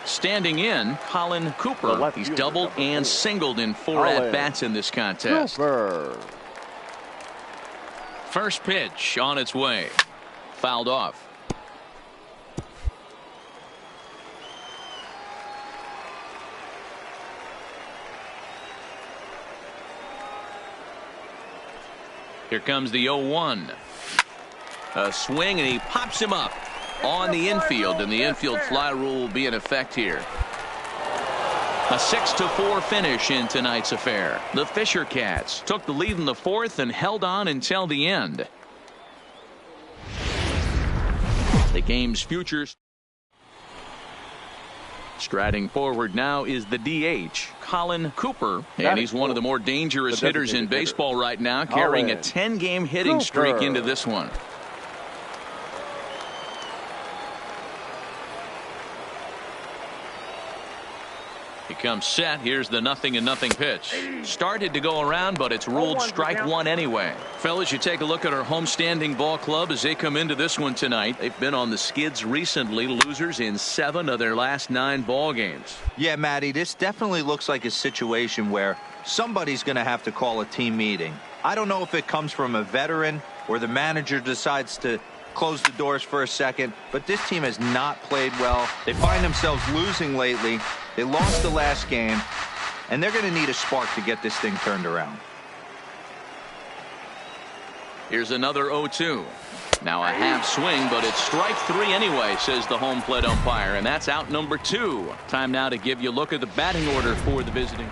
Standing in, Colin Cooper. He's doubled and singled in 4 at-bats in this contest. First pitch on its way. Fouled off. Here comes the 0-1. A swing, and he pops him up on the infield, and the infield fly rule will be in effect here. A 6-4 finish in tonight's affair. The Fisher Cats took the lead in the 4th and held on until the end. The game's futures. Striding forward now is the DH, Colin Cooper, and he's one of the more dangerous hitters in baseball right now, carrying a 10-game hitting streak into this one. He comes set. Here's the 0-0 pitch. Started to go around, but it's ruled strike one anyway. Fellas, you take a look at our homestanding ball club as they come into this one tonight. They've been on the skids recently, losers in 7 of their last 9 ball games. Yeah, Matty, this definitely looks like a situation where somebody's going to have to call a team meeting. I don't know if it comes from a veteran or the manager decides to close the doors for a second, but this team has not played well. They find themselves losing lately. They lost the last game, and they're going to need a spark to get this thing turned around. Here's another 0-2. Now a half swing, but it's strike 3 anyway, says the home plate umpire, and that's out number 2. Time now to give you a look at the batting order for the visiting.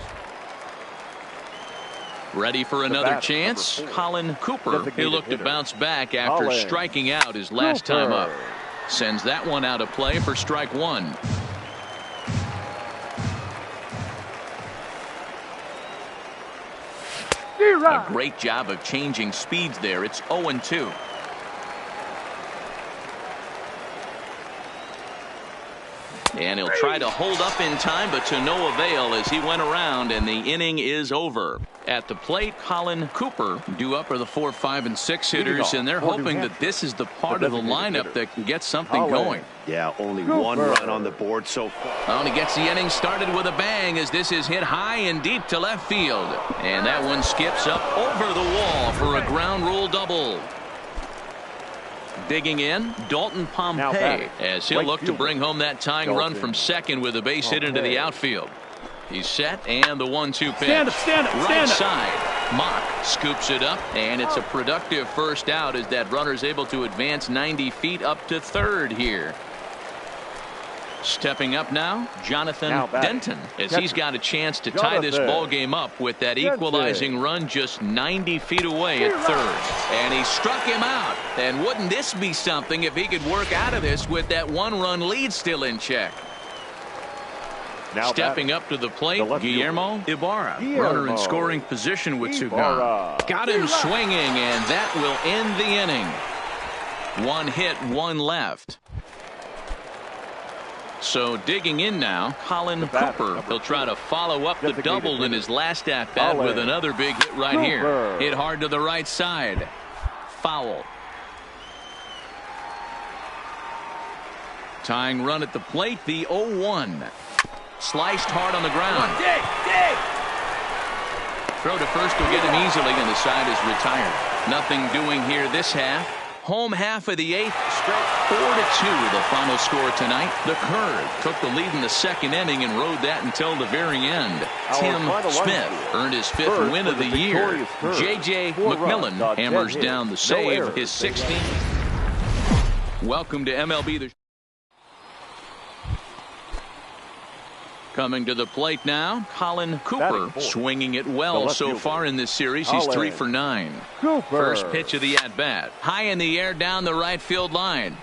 Ready for another chance? Colin Cooper. He looked to bounce back after striking out his last time up. Sends that one out of play for strike 1. A great job of changing speeds there. It's 0-2. And he'll try to hold up in time, but to no avail as he went around, and the inning is over. At the plate, Colin Cooper. Due up are the 4, 5, and 6 hitters, and they're hoping that this is the part of the lineup that can get something going. Yeah, only 1 run on the board so far. Oh, and he gets the inning started with a bang as this is hit high and deep to left field. And that one skips up over the wall for a ground rule double. Digging in, Dalton Pompey, as he'll look to bring home that tying run from second with a base hit into the outfield. He's set, and the 1-2 pitch. Right side. Mock scoops it up, and it's a productive first out as that runner's able to advance 90 feet up to third here. Stepping up now, Jonathan Denton, as he's got a chance to tie this ball game up with that equalizing run just 90 feet away at third. And he struck him out. And wouldn't this be something if he could work out of this with that 1-run lead still in check? Stepping up to the plate, Guillermo Ibarra. Runner in scoring position with Sugan. Got him swinging, and that will end the inning. 1 hit, 1 left. So digging in now, Colin Cooper. He'll try to follow up the double in his last at-bat with another big hit right here. Hit hard to the right side. Foul. Tying run at the plate, the 0-1. Sliced hard on the ground. Throw to first will get him easily, and the side is retired. Nothing doing here this half. Home half of the 8th. 4-2 the final score tonight. The Curve took the lead in the 2nd inning and rode that until the very end. Tim Smith earned his 5th win of the year. J.J. McMillan hammers down the save, his 16th. Welcome to MLB. Coming to the plate now, Colin Cooper, swinging it well so far in this series. He's 3 for 9. First pitch of the at-bat. High in the air down the right field line.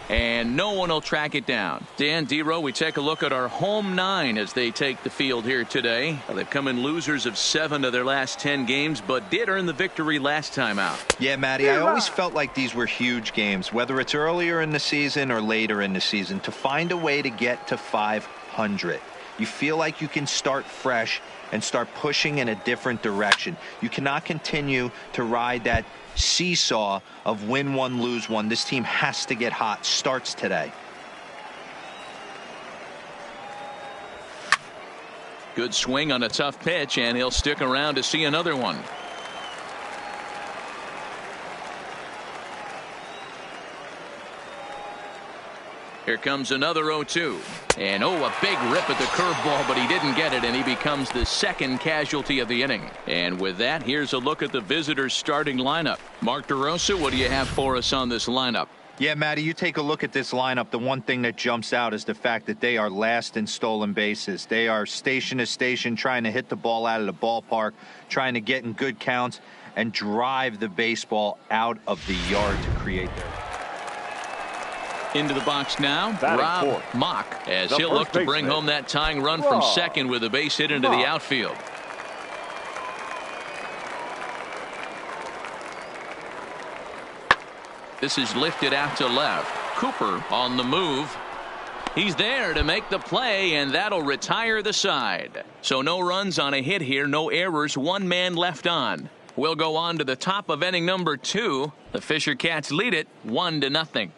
And no one will track it down. Dan Dero, we take a look at our home 9 as they take the field here today. They've come in losers of 7 of their last 10 games, but did earn the victory last time out. Yeah, Matty, I always felt like these were huge games, whether it's earlier in the season or later in the season, to find a way to get to 500. You feel like you can start fresh and start pushing in a different direction. You cannot continue to ride that seesaw of win one, lose one. This team has to get hot. Starts today. Good swing on a tough pitch, and he'll stick around to see another one. Here comes another 0-2. And a big rip at the curveball, but he didn't get it, and he becomes the second casualty of the inning. And with that, here's a look at the visitors' starting lineup. Mark DeRosa, what do you have for us on this lineup? Yeah, Matty, you take a look at this lineup. The one thing that jumps out is the fact that they are last in stolen bases. They are station to station trying to hit the ball out of the ballpark, trying to get in good counts and drive the baseball out of the yard to create their... Into the box now, Batting Rob fourth. Mock, as The he'll look to first bring baseman. home that tying run from second with a base hit into the outfield. This is lifted out to left. Cooper on the move. He's there to make the play, and that'll retire the side. So no runs on a hit here, no errors, one man left on. We'll go on to the top of inning number 2. The Fisher Cats lead it 1-0.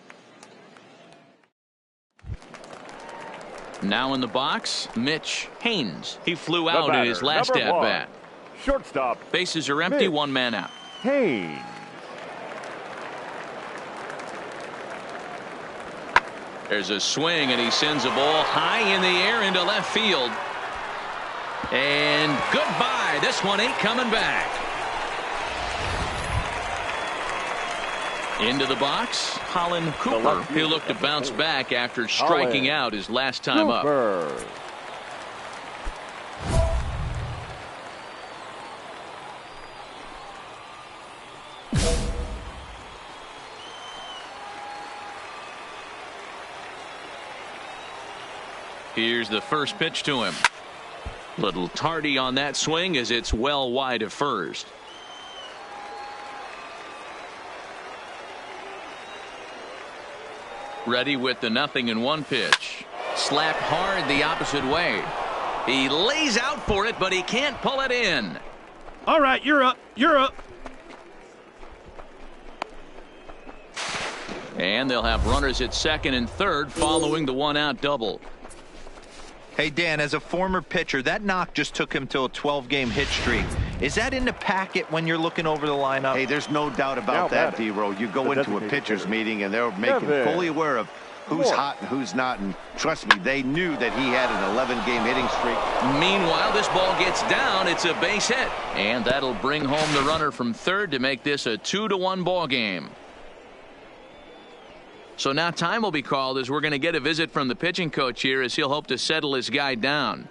Now in the box, Mitch Haynes. He flew out in his last at-bat. Shortstop. Bases are empty, Mitch one man out. Haynes. There's a swing, and he sends a ball high in the air into left field. And goodbye. This one ain't coming back. Into the box, Colin Cooper. He'll look to bounce back after striking out his last time up. Here's the first pitch to him. Little tardy on that swing as it's well wide of first. Ready with the 0-1 pitch. Slap hard the opposite way. He lays out for it, but he can't pull it in. All right, you're up. You're up. And they'll have runners at second and third following the one-out double. Hey, Dan, as a former pitcher, that knock just took him to a 12-game hit streak. Is that in the packet when you're looking over the lineup? Hey, there's no doubt about that, D-Roll. You go into a pitcher's meeting, and they're making fully aware of who's hot and who's not. And trust me, they knew that he had an 11-game hitting streak. Meanwhile, this ball gets down. It's a base hit. And that'll bring home the runner from third to make this a 2-1 ball game. So now time will be called as we're going to get a visit from the pitching coach here as he'll hope to settle his guy down.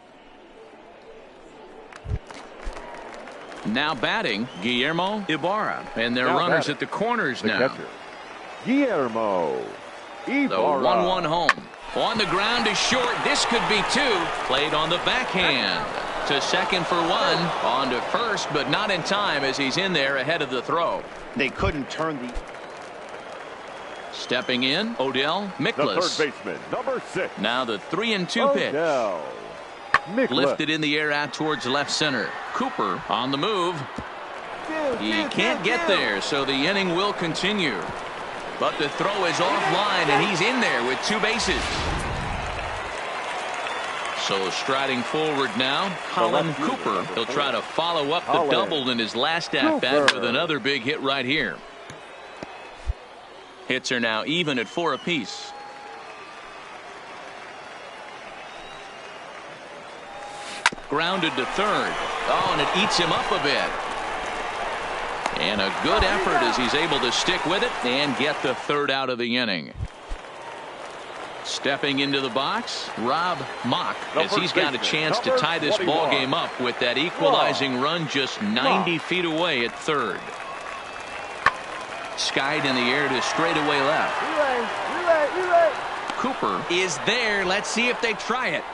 Now batting, Guillermo Ibarra. And their runners at the corners now. Guillermo The 1-1 home. On the ground is short. This could be 2. Played on the backhand. To second for 1. On to first, but not in time as he's in there ahead of the throw. They couldn't turn the... Stepping in, Odell The Miklas. third baseman, number 6. Now the 3-2 pitch. Odell Miklas. Lifted in the air out towards left center. Cooper on the move. He can't get there, so the inning will continue. But the throw is offline, and he's in there with 2 bases. So striding forward now, Colin Cooper. He'll try to follow up the double in his last at-bat with another big hit right here. Hits are now even at 4 apiece. Grounded to third. Oh, and it eats him up a bit. And a good effort as he's able to stick with it and get the third out of the inning. Stepping into the box, Rob Mock, as he's got a chance to tie this ball game up with that equalizing run just 90 feet away at third. Skied in the air to straightaway left. Cooper is there. Let's see if they try it.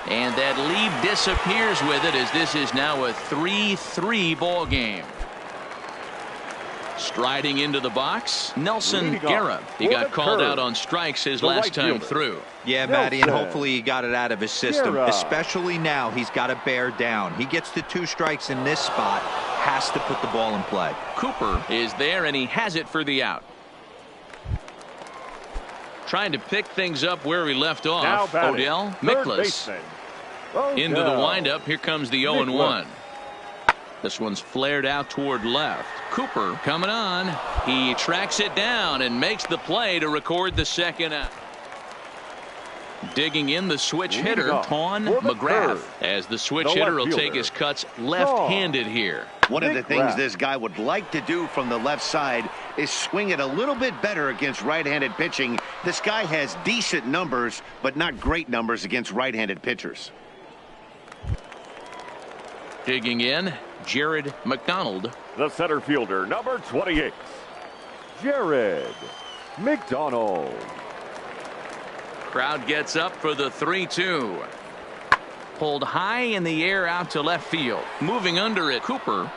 And that lead disappears with it as this is now a 3-3 ball game. Striding into the box, Nelson Guerra. He got called out on strikes his last time through. Yeah, Matty, and hopefully he got it out of his system. Especially now, he's got to bear down. He gets the 2 strikes in this spot, has to put the ball in play. Cooper is there, and he has it for the out. Trying to pick things up where we left off. Odell Miklas. Into the windup. Here comes the 0-1. This one's flared out toward left. Cooper coming on. He tracks it down and makes the play to record the second out. Digging in the switch hitter, Ton McGrath, as the switch hitter will take his cuts left-handed here. One of the things this guy would like to do from the left side is swing it a little bit better against right-handed pitching. This guy has decent numbers, but not great numbers against right-handed pitchers. Digging in, Jared McDonald. The center fielder, number 28, Jared McDonald. Crowd gets up for the 3-2. Pulled high in the air out to left field. Moving under it, Cooper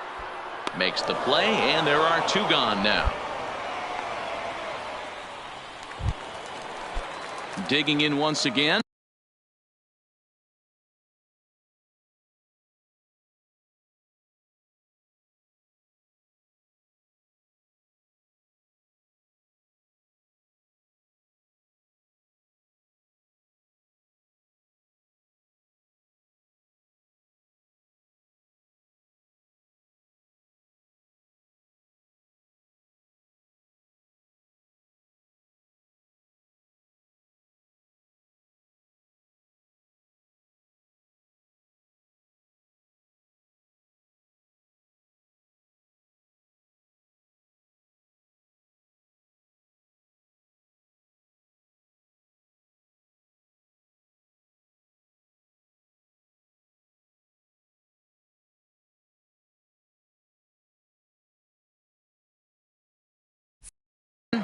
makes the play, and there are 2 gone now. Digging in once again.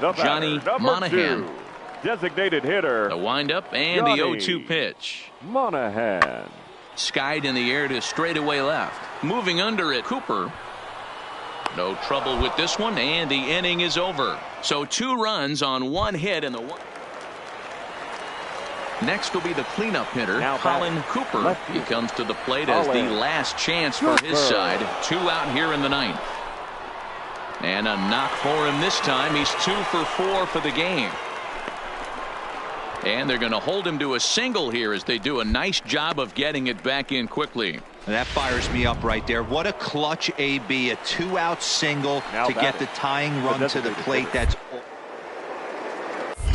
Johnny Monahan. 2, designated hitter. The windup and the 0-2 pitch. Monahan. Skied in the air to straightaway left. Moving under it, Cooper. No trouble with this one, and the inning is over. So 2 runs on 1 hit in the one. Next will be the cleanup hitter, Colin Cooper. He comes to the plate as the last chance for his side. 2 out here in the 9th. And a knock for him this time. He's 2 for 4 for the game. And they're going to hold him to a single here as they do a nice job of getting it back in quickly. That fires me up right there. What a clutch AB. A 2-out single to get the tying run to the plate. That's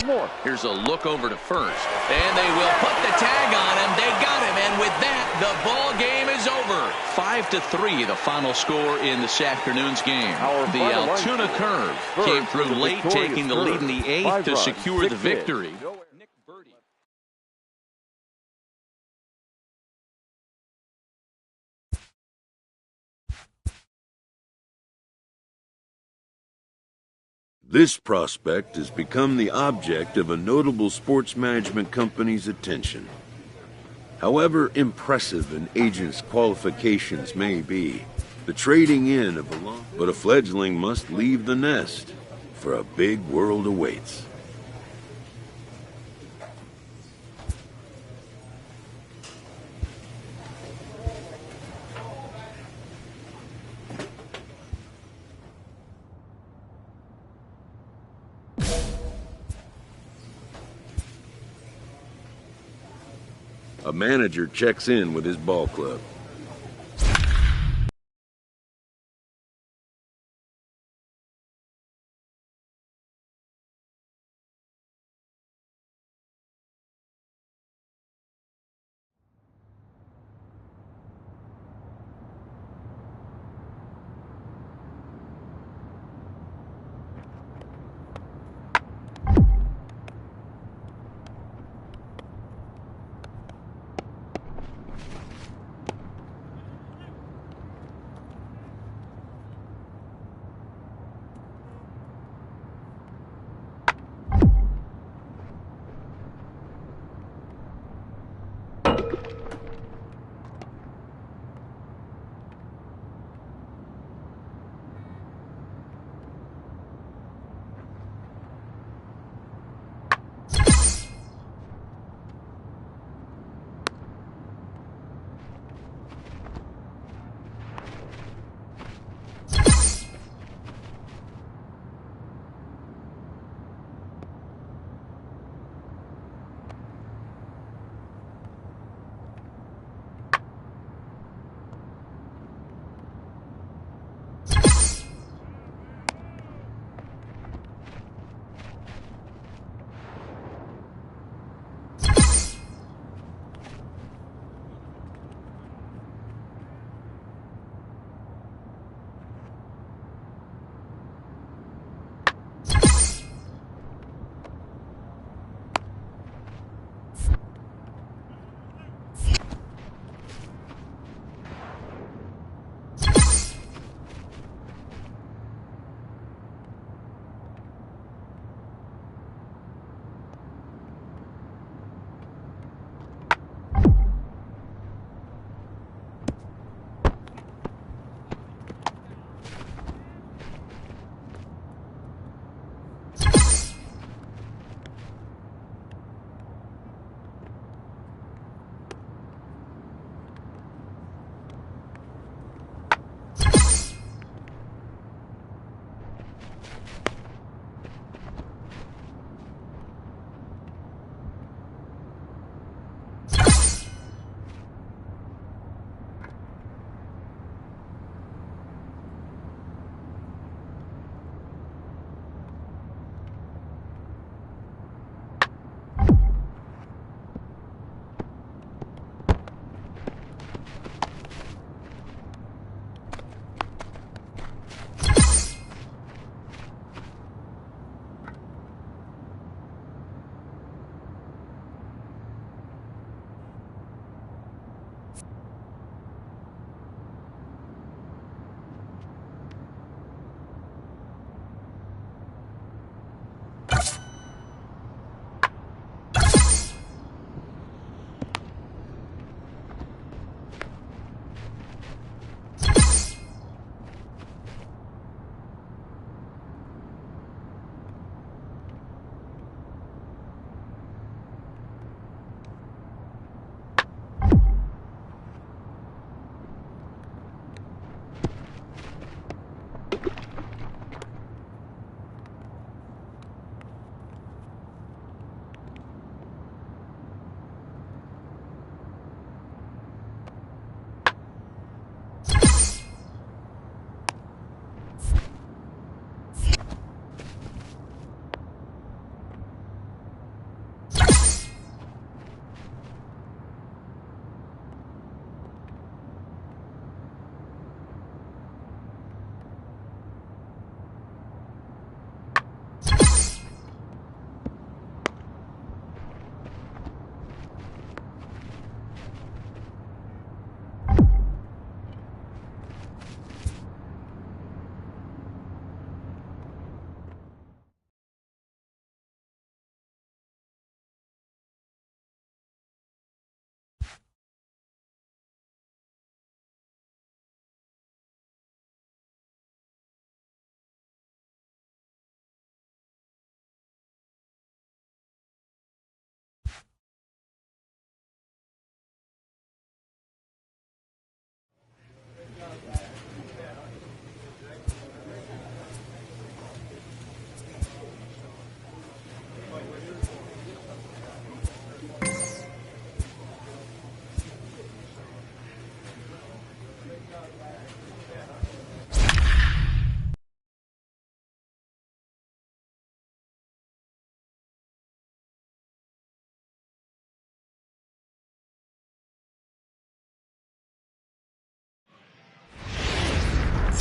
more. Here's a look over to first. And they will put the tag on him. They got him. And with that, the ball game is over. 5-3, the final score in this afternoon's game. The Altoona Curve came through late, taking the lead in the 8th to secure the victory. This prospect has become the object of a notable sports management company's attention. However impressive an agent's qualifications may be, the trading in of but a fledgling must leave the nest, for a big world awaits. A manager checks in with his ball club.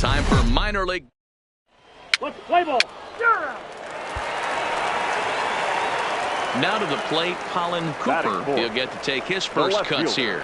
Time for minor league. Let's play ball. Now to the plate, Colin Cooper. He'll get to take his first cuts here.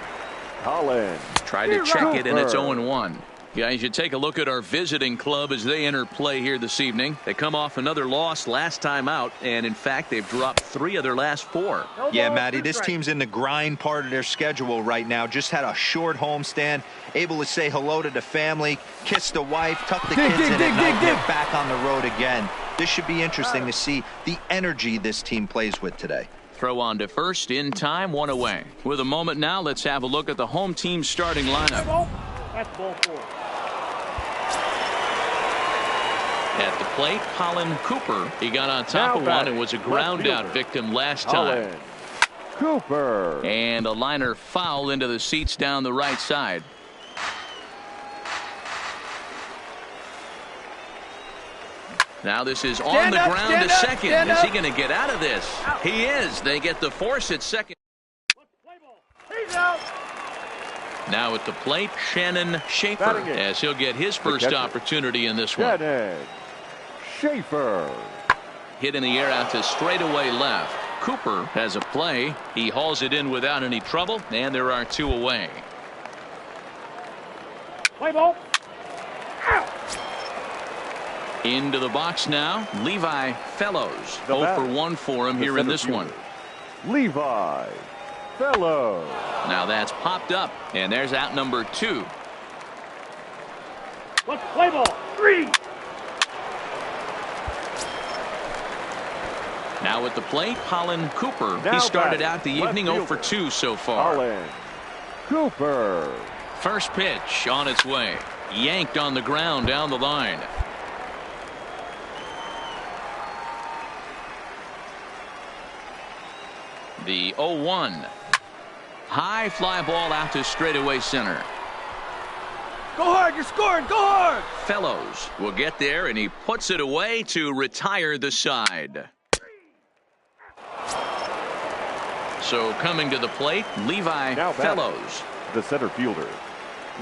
Colin. Tried to check it, and it's 0-1. Guys, you take a look at our visiting club as they enter play here this evening. They come off another loss last time out, and in fact, they've dropped 3 of their last 4. Yeah, Matty, this team's in the grind part of their schedule right now. Just had a short homestand, able to say hello to the family, kiss the wife, tuck the kids in, and now get back on the road again. This should be interesting to see the energy this team plays with today. Throw on to first, in time, 1 away. With a moment now, let's have a look at the home team starting lineup. That's ball 4. At the plate, Colin Cooper. He got on top of one and was a ground out victim last time. Cooper. And a liner foul into the seats down the right side. Now this is on the ground to second. Is he going to get out of this? He is. They get the force at second. He's out. Now at the plate, Shannon Schaefer, as he'll get his first opportunity in this one. Shannon Schaefer. Hit in the air out to straightaway left. Cooper has a play. He hauls it in without any trouble, and there are 2 away. Play ball. Into the box now, Levi Fellows. 0 for 1 for him here in this one. Levi Fellows. Now that's popped up, and there's out number 2. Let's play ball. 3. Now at the plate, Colin Cooper. Now he started batting, out the evening 0 for 2 so far. Colin Cooper. First pitch on its way. Yanked on the ground down the line. The 0-1. High fly ball out to straightaway center. Go hard. You're scoring. Go hard. Fellows will get there, and he puts it away to retire the side. So coming to the plate, Levi Fellows. The center fielder,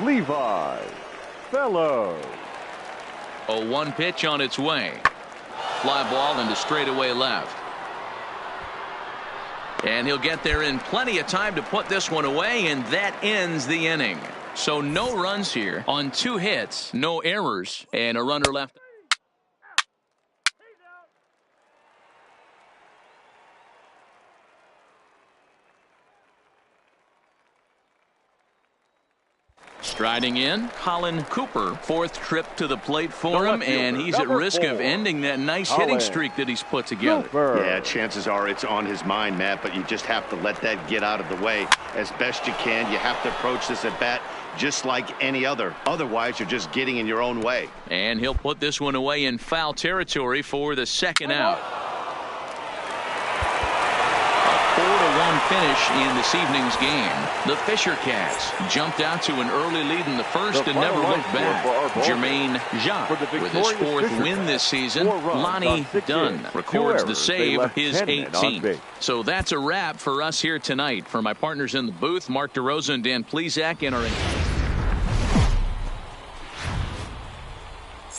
Levi Fellows. 0-1 pitch on its way. Fly ball into straightaway left. And he'll get there in plenty of time to put this one away, and that ends the inning. So no runs here on 2 hits, no errors, and a runner left. Striding in, Colin Cooper. 4th trip to the plate for him, and he's at risk of ending that nice hitting streak that he's put together. Cooper. Yeah, chances are it's on his mind, Matt, but you just have to let that get out of the way as best you can. You have to approach this at bat just like any other. Otherwise, you're just getting in your own way. And he'll put this one away in foul territory for the 2nd out. 4-1 finish in this evening's game. The Fisher Cats jumped out to an early lead in the first and never looked back. Jermaine Jacques with his 4th win this season. Lonnie Dunn records the save, his 18th. So that's a wrap for us here tonight. For my partners in the booth, Mark DeRosa and Dan Plesac, and our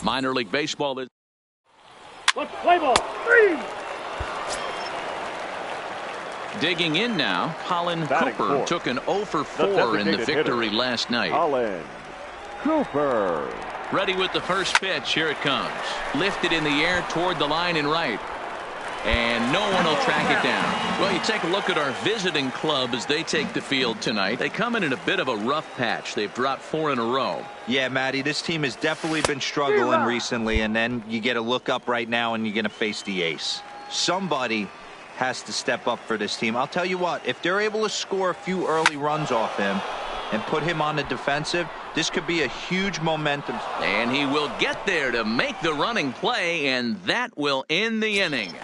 minor league baseball. Let's play ball. 3. Digging in now, Colin Cooper took an 0 for 4 in the victory last night. Colin Cooper. Ready with the first pitch. Here it comes. Lifted in the air toward the line and right. And no one will track it down. Well, you take a look at our visiting club as they take the field tonight. They come in a bit of a rough patch. They've dropped 4 in a row. Yeah, Matty, this team has definitely been struggling recently, and then you get a look up right now and you're going to face the ace. Somebody has to step up for this team. I'll tell you what, if they're able to score a few early runs off him and put him on the defensive, this could be a huge momentum. And he will get there to make the running play, and that will end the inning.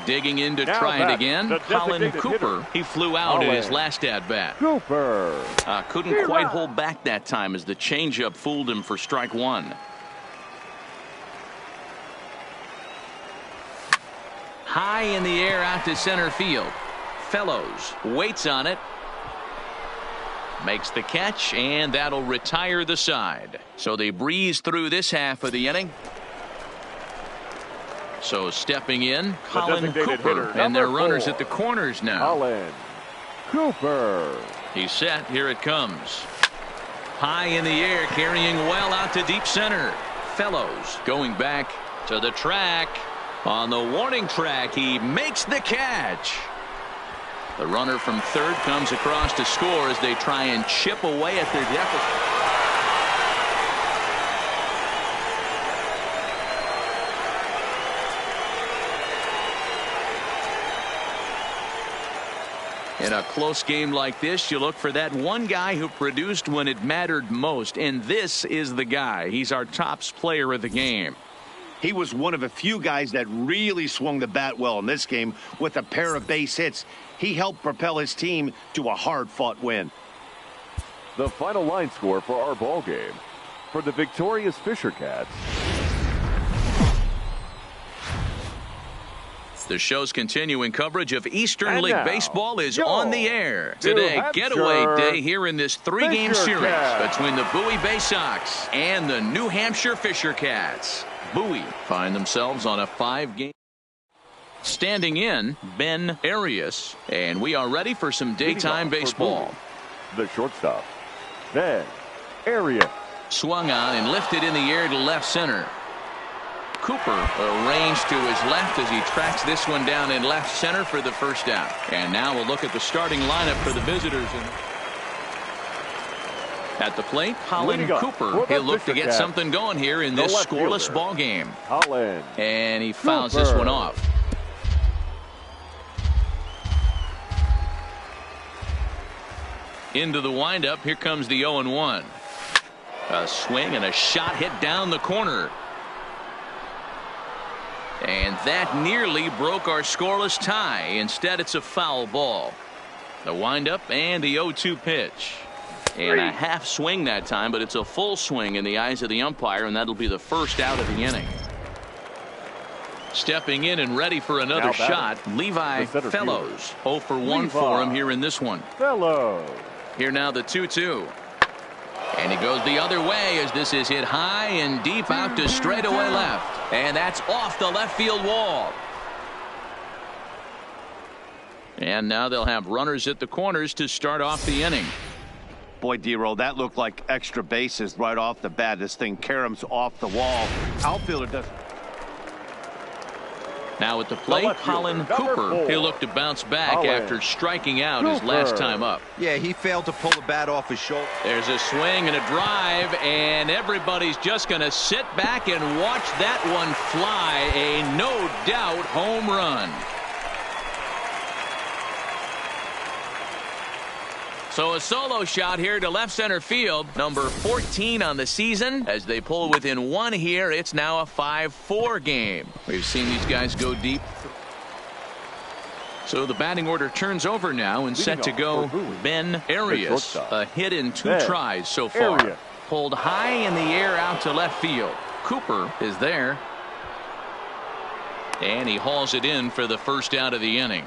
Digging in to try it again, Colin Cooper. He flew out in his last at-bat. Cooper. Couldn't quite hold back that time as the changeup fooled him for strike 1. High in the air out to center field. Fellows waits on it. makes the catch, and that'll retire the side. So they breeze through this half of the inning. So stepping in, Colin Cooper, and their runners at the corners now. Colin Cooper. He's set. Here it comes. High in the air, carrying well out to deep center. Fellows going back to the track. On the warning track, he makes the catch. The runner from third comes across to score as they try and chip away at their deficit. In a close game like this, you look for that one guy who produced when it mattered most, and this is the guy. He's our top player of the game. He was one of a few guys that really swung the bat well in this game with a pair of base hits. He helped propel his team to a hard-fought win. The final line score for our ball game. For the victorious Fisher Cats. The show's continuing coverage of Eastern And League now, Baseball is your on the air. New Today, Hampshire getaway day here in this three-game Fisher series Cats. between the Bowie Bay Sox and the New Hampshire Fisher Cats. Bowie find themselves on a 5-game. Standing in, Ben Arias, and we are ready for some daytime baseball. The shortstop, Ben Arias. Swung on and lifted in the air to left center. Cooper arranged to his left as he tracks this one down in left center for the first out. And now we'll look at the starting lineup for the visitors. At the plate, Colin Cooper. He'll look to get something going here in this scoreless ball game. Colin. And he fouls this one off. Into the windup. Here comes the 0-1. A swing and a shot hit down the corner. And that nearly broke our scoreless tie. Instead, it's a foul ball. The windup and the 0-2 pitch. And a half swing that time, but it's a full swing in the eyes of the umpire, and that'll be the first out of the inning. Stepping in and ready for another shot, Levi Fellows. 0 for 1 for him here in this one. Fellows. Here now the 2-2. And he goes the other way as this is hit high and deep out to straightaway left. And that's off the left field wall. And now they'll have runners at the corners to start off the inning. Boy, D-Roll, that looked like extra bases right off the bat. This thing caroms off the wall. Outfielder does. Now at the plate, Colin Cooper. He'll look to bounce back after striking out his last time up. Yeah, he failed to pull the bat off his shoulder. There's a swing and a drive, and everybody's just going to sit back and watch that one fly. A no-doubt home run. So a solo shot here to left center field. Number 14 on the season. As they pull within one here, it's now a 5-4 game. We've seen these guys go deep. So the batting order turns over now and set to go Ben Arias. A hit in 2 tries so far. Pulled high in the air out to left field. Cooper is there. And he hauls it in for the first out of the inning.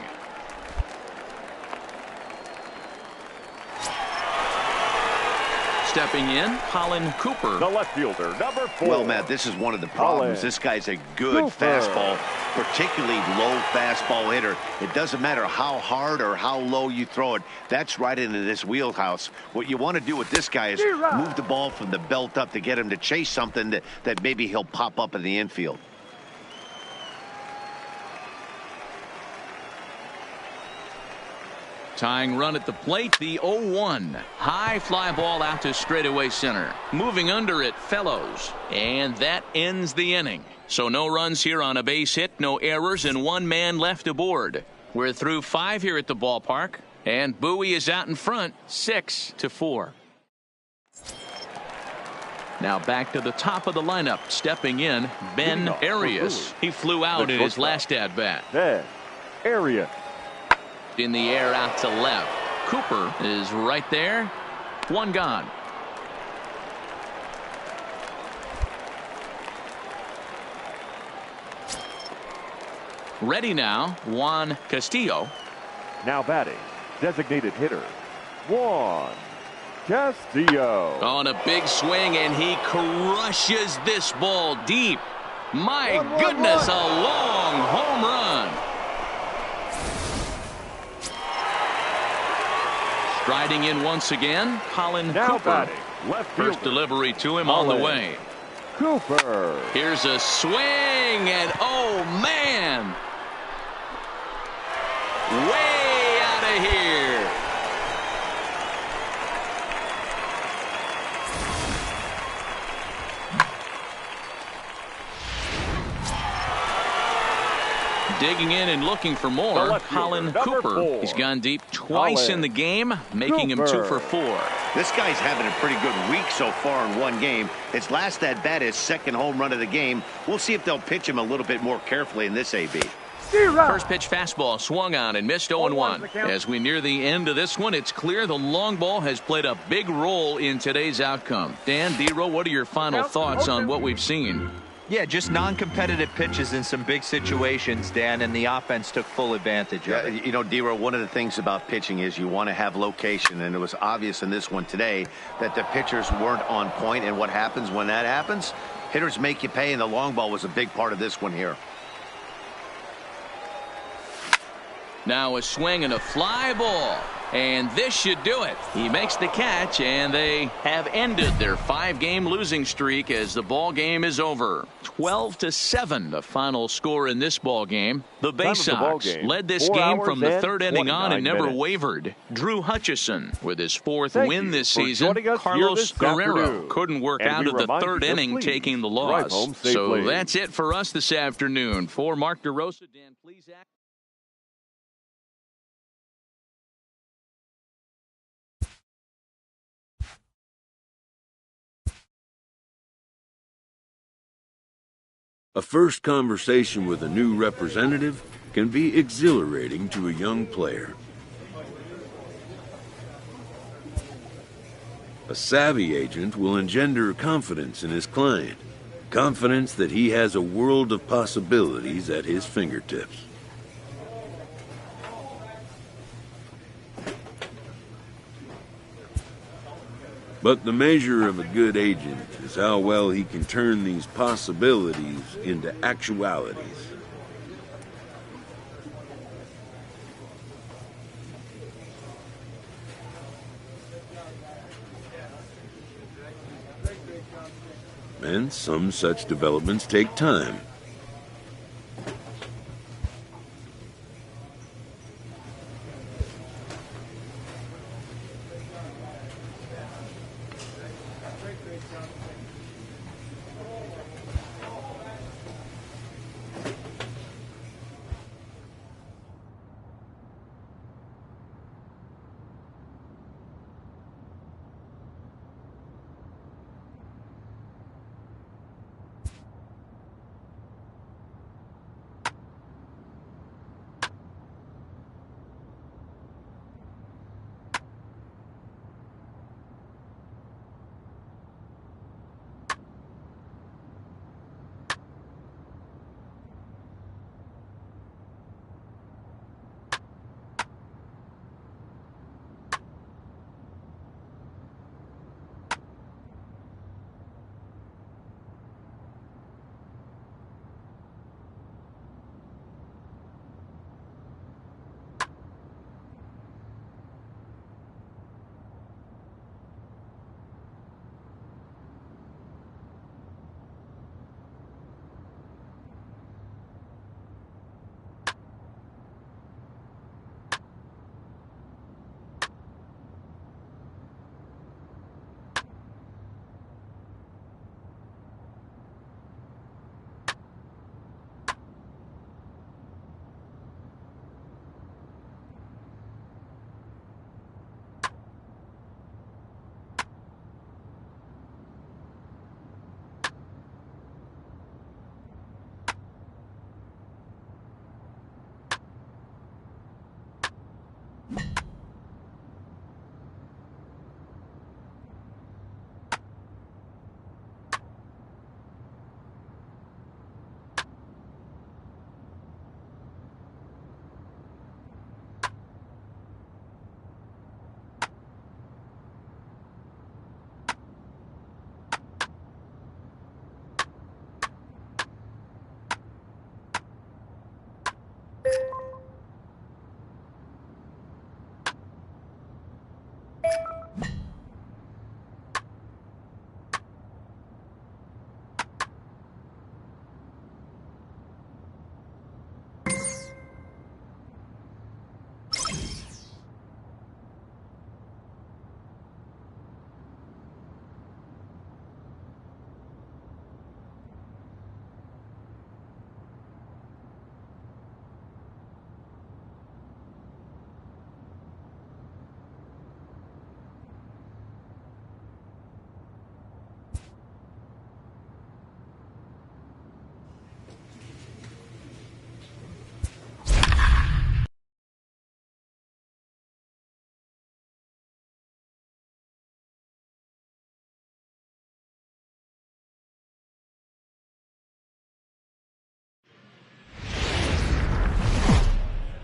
Stepping in, Colin Cooper. The left fielder, number 4. Well, Matt, this is one of the problems. This guy's a good fastball, particularly low fastball hitter. It doesn't matter how hard or how low you throw it. That's right into this wheelhouse. What you want to do with this guy is move the ball from the belt up to get him to chase something that maybe he'll pop up in the infield. Tying run at the plate, the 0-1. High fly ball out to straightaway center. Moving under it, Fellows. And that ends the inning. So no runs here on a base hit, no errors, and 1 man left aboard. We're through 5 here at the ballpark. And Bowie is out in front, 6-4. Now back to the top of the lineup. Stepping in, Ben Arias. He flew out in his last at-bat. Ben Arias. In the air out to left. Cooper is right there. 1 gone. Ready now, Juan Castillo. Now batting, designated hitter, Juan Castillo. On a big swing, and he crushes this ball deep. My goodness, a long home run. Striding in once again, Colin Now Cooper. batting, left fielder. First delivery to him on the way. Cooper. Here's a swing, and oh, man. Way out of here. Digging in and looking for more, Colin Cooper. 4. He's gone deep twice in the game, making him 2 for 4. This guy's having a pretty good week so far in one game. His last at bat, his second home run of the game. We'll see if they'll pitch him a little bit more carefully in this AB. First pitch fastball swung on and missed 0-1. As we near the end of this one, it's clear the long ball has played a big role in today's outcome. Dan, D-Row, what are your final thoughts on what we've seen? Yeah, just non-competitive pitches in some big situations, Dan, and the offense took full advantage of it. You know, D-Row, one of the things about pitching is you want to have location, and it was obvious in this one today that the pitchers weren't on point, and what happens when that happens? Hitters make you pay, and the long ball was a big part of this one here. Now a swing and a fly ball. And this should do it. He makes the catch, and they have ended their 5-game losing streak as the ball game is over. 12-7, the final score in this ball game. The Bay Sox led this game from the third inning on and never wavered. Drew Hutchison with his 4th win this season. Carlos Guerrero couldn't work out of the third inning, taking the loss. So that's it for us this afternoon. For Mark DeRosa, Dan Plesac. A first conversation with a new representative can be exhilarating to a young player. A savvy agent will engender confidence in his client, confidence that he has a world of possibilities at his fingertips. But the measure of a good agent is how well he can turn these possibilities into actualities. And some such developments take time.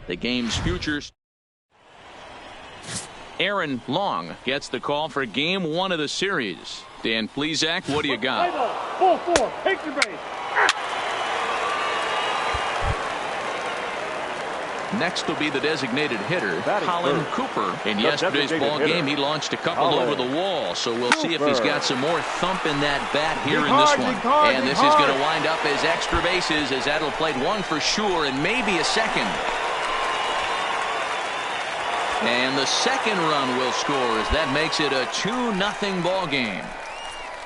The game's futures. Aaron Long gets the call for game 1 of the series. Dan Plesac, what do you got? Full 4, take your base. Next will be the designated hitter, Batting Colin first. Cooper. In The yesterday's designated ball hitter, game, he launched a couple Colin over the wall, so we'll see if he's Cooper. got some more thump in that bat here Dig in this hard, one. dig hard, And dig this is going to hard. wind up as extra bases, as that'll play 1 for sure and maybe a second. And the second run will score as that makes it a 2-0 ball game.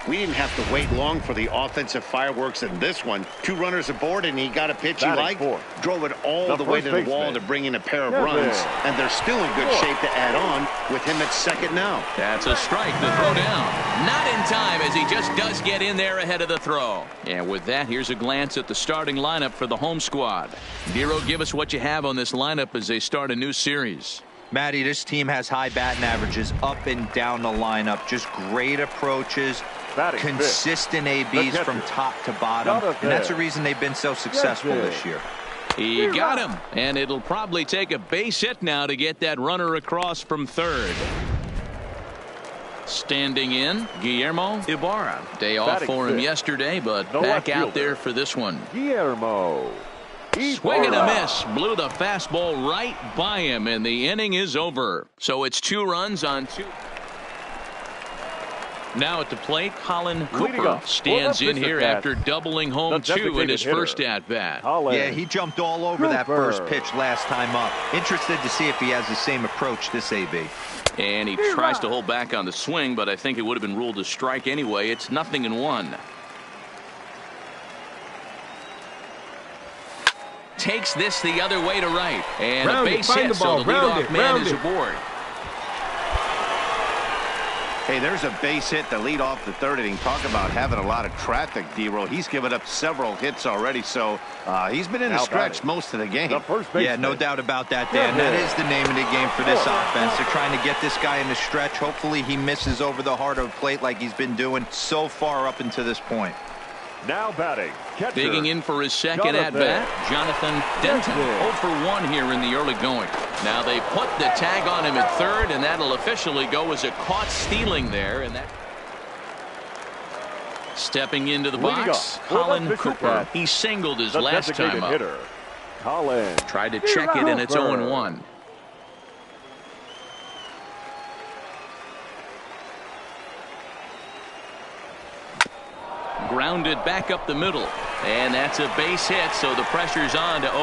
We didn't have to wait long for the offensive fireworks in this one. 2 runners aboard, and he got a pitch he Batting liked. fourth. Drove it all The the way first to the wall baseman. to bring in a pair of Kevin. runs. And they're still in good shape to add on with him at second now. That's a strike to throw down. Not in time, as he just does get in there ahead of the throw. And with that, here's a glance at the starting lineup for the home squad. Dero, give us what you have on this lineup as they start a new series. Matty, this team has high batting averages up and down the lineup. Just great approaches, Batting fifth. consistent The ABs catcher. from top to bottom. Out of And that's the there. reason they've been so successful Catcher. this year. He got him, and it'll probably take a base hit now to get that runner across from third. Standing in, Guillermo Ibarra. Day off Batting for him fifth. yesterday, but The back left out fielder. there for this one. Guillermo. Swing and a Ibarra. miss. Blew the fastball right by him, and the inning is over. So it's 2 runs on 2. Now at the plate, Colin Leading Cooper up, stands well, in that's here Mr. after doubling home The 2 in designated his hitter. first at-bat. Colin. Yeah, he jumped all over that Cooper. first pitch last time up. Interested to see if he has the same approach this AB. And he tries to hold back on the swing, but I think it would have been ruled a strike anyway. It's 0-1. Takes this the other way to right. And Round a it, base find hit, the ball, so the round leadoff it, man round is it. aboard. Hey, there's a base hit to lead off the third inning. Talk about having a lot of traffic, D-Roll. He's given up several hits already, so he's been in the Now stretch batting. most of the game. The first baseman. Yeah, no doubt about that, Dan. Yeah. That is the name of the game for this offense. They're trying to get this guy in the stretch. Hopefully he misses over the heart of the plate like he's been doing so far up until this point. Now batting. Catcher. Digging in for his second Jonathan. at-bat, Jonathan Denton. Denton. 0 for 1 here in the early going. Now they put the tag on him at third, and that'll officially go as a caught stealing there. And that. Stepping into the Leading box, up for the Colin Fisher Cooper. Cats. He singled his The last designated time up. hitter. Colin. Tried to check it, and it's Cooper. 0-1. Grounded back up the middle, and that's a base hit, so the pressure's on to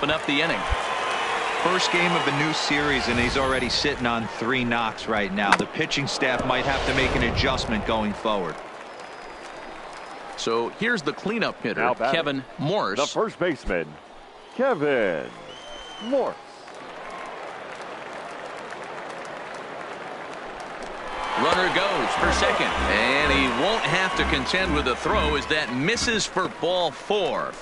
open up the inning. First game of a new series, and he's already sitting on 3 knocks right now. The pitching staff might have to make an adjustment going forward. So here's the cleanup hitter, Now batting, Kevin Morse. the first baseman, Kevin Morse. Runner goes for second, and he won't have to contend with a throw as that misses for ball 4.